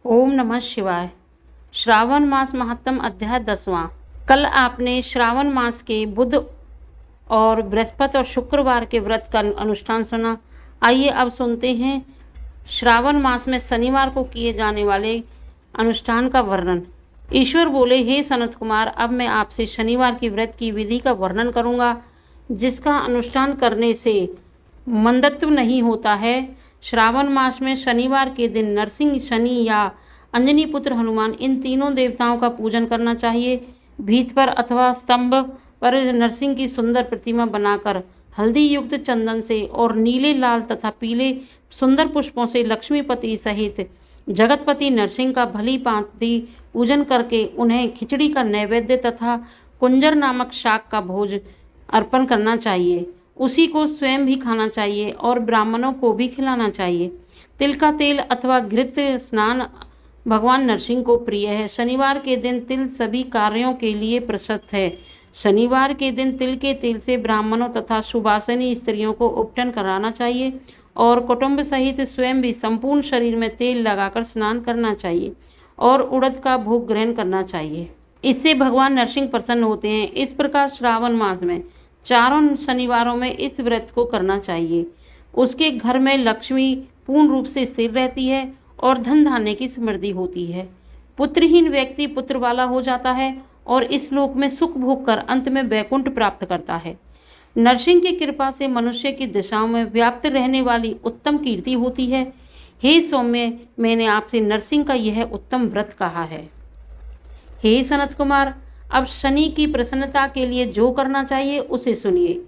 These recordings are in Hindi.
ओम नमः शिवाय। श्रावण मास महात्म अध्याय 10वां। कल आपने श्रावण मास के बुध और बृहस्पति और शुक्रवार के व्रत का अनुष्ठान सुना। आइए अब सुनते हैं श्रावण मास में शनिवार को किए जाने वाले अनुष्ठान का वर्णन। ईश्वर बोले, हे सनत कुमार, अब मैं आपसे शनिवार की व्रत की विधि का वर्णन करूँगा, जिसका अनुष्ठान करने से मंदत्व नहीं होता है। श्रावण मास में शनिवार के दिन नरसिंह, शनि या अंजनी पुत्र हनुमान, इन तीनों देवताओं का पूजन करना चाहिए। भीत पर अथवा स्तंभ पर नरसिंह की सुंदर प्रतिमा बनाकर हल्दी युक्त चंदन से और नीले, लाल तथा पीले सुंदर पुष्पों से लक्ष्मीपति सहित जगतपति नरसिंह का भली भांति पूजन करके उन्हें खिचड़ी का नैवेद्य तथा कुंजर नामक शाक का भोज अर्पण करना चाहिए। उसी को स्वयं भी खाना चाहिए और ब्राह्मणों को भी खिलाना चाहिए। तिल का तेल अथवा घृत स्नान भगवान नरसिंह को प्रिय है। शनिवार के दिन तिल सभी कार्यों के लिए प्रशस्त है। शनिवार के दिन तिल के तेल से ब्राह्मणों तथा सुवासिनी स्त्रियों को उपटन कराना चाहिए और कुटुंब सहित स्वयं भी संपूर्ण शरीर में तेल लगाकर स्नान करना चाहिए और उड़द का भोग ग्रहण करना चाहिए। इससे भगवान नरसिंह प्रसन्न होते हैं। इस प्रकार श्रावण मास में चारों शनिवारों में इस व्रत को करना चाहिए। उसके घर में लक्ष्मी पूर्ण रूप से स्थिर रहती है और धन धान्य की समृद्धि होती है। पुत्रहीन व्यक्ति पुत्र वाला हो जाता है और इस लोक में सुख भोग कर अंत में वैकुंठ प्राप्त करता है। नरसिंह की कृपा से मनुष्य की दिशाओं में व्याप्त रहने वाली उत्तम कीर्ति होती है। हे सौम्य, मैंने आपसे नरसिंह का यह उत्तम व्रत कहा है। हे सनत कुमार, अब शनि की प्रसन्नता के लिए जो करना चाहिए उसे सुनिए।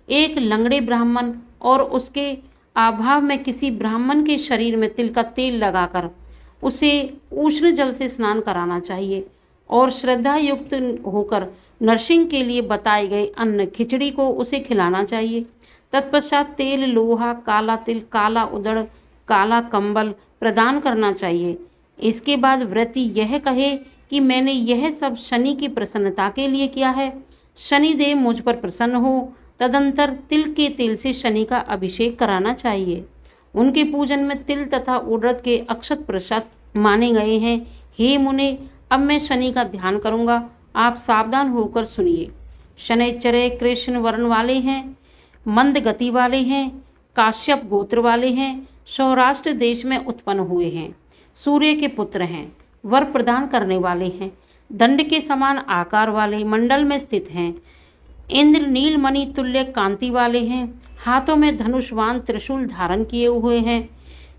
एक लंगड़े ब्राह्मण और उसके अभाव में किसी ब्राह्मण के शरीर में तिल का तेल लगाकर उसे उष्ण जल से स्नान कराना चाहिए और श्रद्धा युक्त होकर नरसिंह के लिए बताए गए अन्न खिचड़ी को उसे खिलाना चाहिए। तत्पश्चात तेल, लोहा, काला तिल, काला उदड़, काला कंबल प्रदान करना चाहिए। इसके बाद व्रती यह कहे कि मैंने यह सब शनि की प्रसन्नता के लिए किया है। शनिदेव मुझ पर प्रसन्न हो। तदंतर तिल के तेल से शनि का अभिषेक कराना चाहिए। उनके पूजन में तिल तथा उड़द के अक्षत प्रशत माने गए हैं। हे मुने, अब मैं शनि का ध्यान करूँगा, आप सावधान होकर सुनिए। शनैश्चर्य कृष्ण वर्ण वाले हैं, मंद गति वाले हैं, काश्यप गोत्र वाले हैं, सौराष्ट्र देश में उत्पन्न हुए हैं, सूर्य के पुत्र हैं, वर प्रदान करने वाले हैं, दंड के समान आकार वाले मंडल में स्थित हैं, इंद्र नीलमणि तुल्य कांति वाले हैं, हाथों में धनुषवान त्रिशूल धारण किए हुए हैं,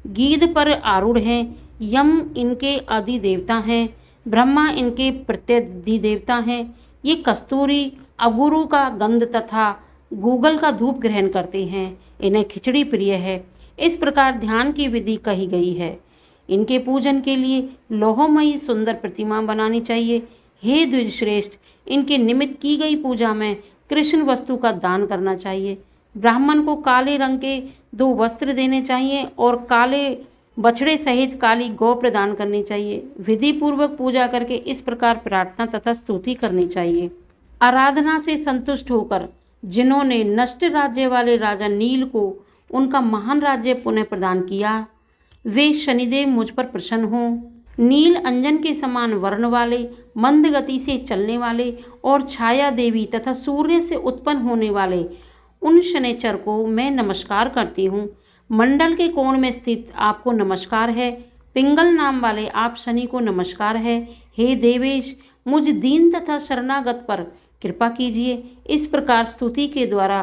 गीध पर आरूढ़ हैं, यम इनके आदि देवता हैं, ब्रह्मा इनके प्रत्यधि देवता हैं। ये कस्तूरी, अगुरु का गंध तथा गूगल का धूप ग्रहण करते हैं। इन्हें खिचड़ी प्रिय है। इस प्रकार ध्यान की विधि कही गई है। इनके पूजन के लिए लोहमयी सुंदर प्रतिमा बनानी चाहिए। हे द्विजश्रेष्ठ, इनके निमित्त की गई पूजा में कृष्ण वस्तु का दान करना चाहिए। ब्राह्मण को काले रंग के 2 वस्त्र देने चाहिए और काले बछड़े सहित काली गौ प्रदान करनी चाहिए। विधि पूर्वक पूजा करके इस प्रकार प्रार्थना तथा स्तुति करनी चाहिए। आराधना से संतुष्ट होकर जिन्होंने नष्ट राज्य वाले राजा नील को उनका महान राज्य पुनः प्रदान किया, वे शनिदेव मुझ पर प्रसन्न हों। नील अंजन के समान वर्ण वाले, मंद गति से चलने वाले और छाया देवी तथा सूर्य से उत्पन्न होने वाले उन शनिचर को मैं नमस्कार करती हूँ। मंडल के कोण में स्थित आपको नमस्कार है। पिंगल नाम वाले आप शनि को नमस्कार है। हे देवेश, मुझ दीन तथा शरणागत पर कृपा कीजिए। इस प्रकार स्तुति के द्वारा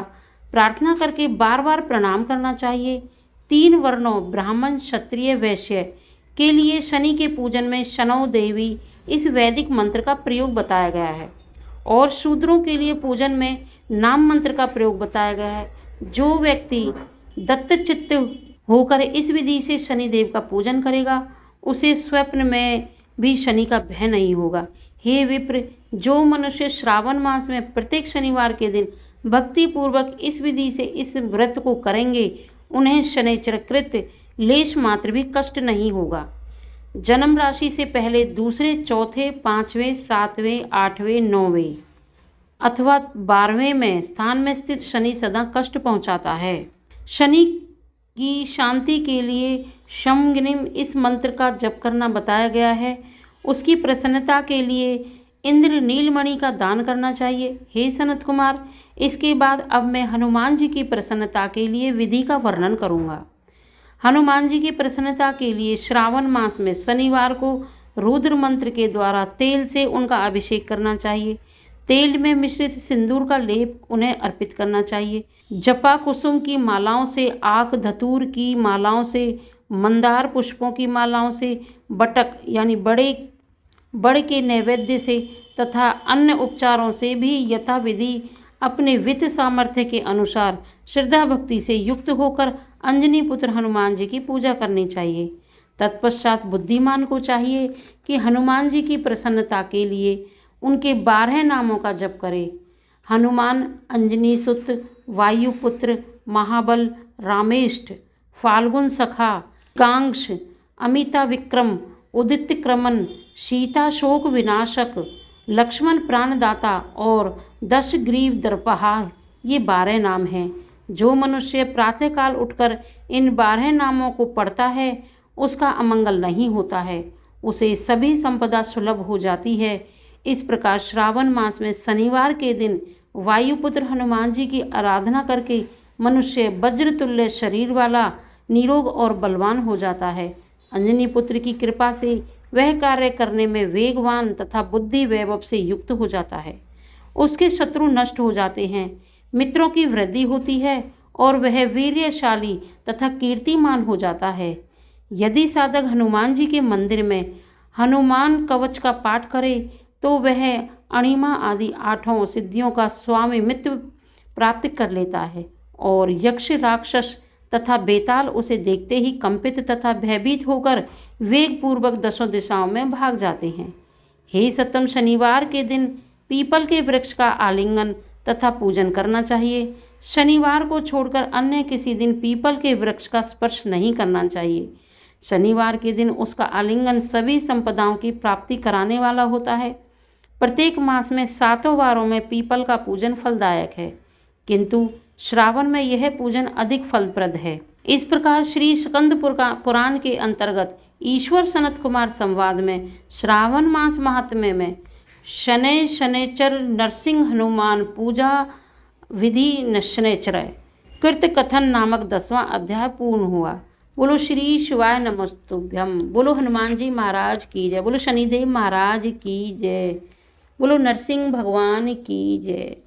प्रार्थना करके बार बार प्रणाम करना चाहिए। 3 वर्णों ब्राह्मण, क्षत्रिय, वैश्य के लिए शनि के पूजन में शनौ देवी इस वैदिक मंत्र का प्रयोग बताया गया है और शूद्रों के लिए पूजन में नाम मंत्र का प्रयोग बताया गया है। जो व्यक्ति दत्तचित्त होकर इस विधि से शनिदेव का पूजन करेगा, उसे स्वप्न में भी शनि का भय नहीं होगा। हे विप्र, जो मनुष्य श्रावण मास में प्रत्येक शनिवार के दिन भक्ति पूर्वक इस विधि से इस व्रत को करेंगे, उन्हें शनिचरकृत लेश मात्र भी कष्ट नहीं होगा। जन्म राशि से पहले दूसरे, चौथे, 5वें, 7वें, 8वें, 9वें अथवा 12वें में स्थान में स्थित शनि सदा कष्ट पहुंचाता है। शनि की शांति के लिए शमग्निम इस मंत्र का जप करना बताया गया है। उसकी प्रसन्नता के लिए इंद्र नीलमणि का दान करना चाहिए। हे सनत कुमार, इसके बाद अब मैं हनुमान जी की प्रसन्नता के लिए विधि का वर्णन करूँगा। हनुमान जी की प्रसन्नता के लिए श्रावण मास में शनिवार को रुद्र मंत्र के द्वारा तेल से उनका अभिषेक करना चाहिए। तेल में मिश्रित सिंदूर का लेप उन्हें अर्पित करना चाहिए। जपा कुसुम की मालाओं से, आक धतूर की मालाओं से, मंदार पुष्पों की मालाओं से, बटक यानी बड़ के नैवेद्य से तथा अन्य उपचारों से भी यथाविधि अपने वित्त सामर्थ्य के अनुसार श्रद्धा भक्ति से युक्त होकर अंजनी पुत्र हनुमान जी की पूजा करनी चाहिए। तत्पश्चात बुद्धिमान को चाहिए कि हनुमान जी की प्रसन्नता के लिए उनके 12 नामों का जप करे। हनुमान, अंजनी सुत, वायुपुत्र, महाबल, रामेष्ठ, फाल्गुन सखा, कांक्ष, अमिता विक्रम, उदित क्रमन, सीता शोक विनाशक, लक्ष्मण प्राणदाता और 10 ग्रीव दर्पहा, ये 12 नाम हैं। जो मनुष्य प्रातःकाल उठकर इन 12 नामों को पढ़ता है उसका अमंगल नहीं होता है, उसे सभी संपदा सुलभ हो जाती है। इस प्रकार श्रावण मास में शनिवार के दिन वायुपुत्र हनुमान जी की आराधना करके मनुष्य वज्रतुल्य शरीर वाला, निरोग और बलवान हो जाता है। अंजनी पुत्र की कृपा से वह कार्य करने में वेगवान तथा बुद्धि वैभव से युक्त हो जाता है। उसके शत्रु नष्ट हो जाते हैं, मित्रों की वृद्धि होती है और वह वीर्यशाली तथा कीर्तिमान हो जाता है। यदि साधक हनुमान जी के मंदिर में हनुमान कवच का पाठ करे तो वह अणिमा आदि 8 सिद्धियों का स्वामित्व प्राप्त कर लेता है और यक्ष, राक्षस तथा बेताल उसे देखते ही कंपित तथा भयभीत होकर वेगपूर्वक 10 दिशाओं में भाग जाते हैं। हे सतम, शनिवार के दिन पीपल के वृक्ष का आलिंगन तथा पूजन करना चाहिए। शनिवार को छोड़कर अन्य किसी दिन पीपल के वृक्ष का स्पर्श नहीं करना चाहिए। शनिवार के दिन उसका आलिंगन सभी संपदाओं की प्राप्ति कराने वाला होता है। प्रत्येक मास में 7 वारों में पीपल का पूजन फलदायक है, किंतु श्रावण में यह पूजन अधिक फलप्रद है। इस प्रकार श्री स्कंद पुराण के अंतर्गत ईश्वर सनत कुमार संवाद में श्रावण मास महात्म्य में शनैश्चर नरसिंह हनुमान पूजा विधि शनैश्चर कृत कथन नामक 10वां अध्याय पूर्ण हुआ। बोलो श्री शिवाय नमस्तुभ्यम। बोलो हनुमान जी महाराज की जय। बोलो शनिदेव महाराज की जय। बोलो नरसिंह भगवान की जय।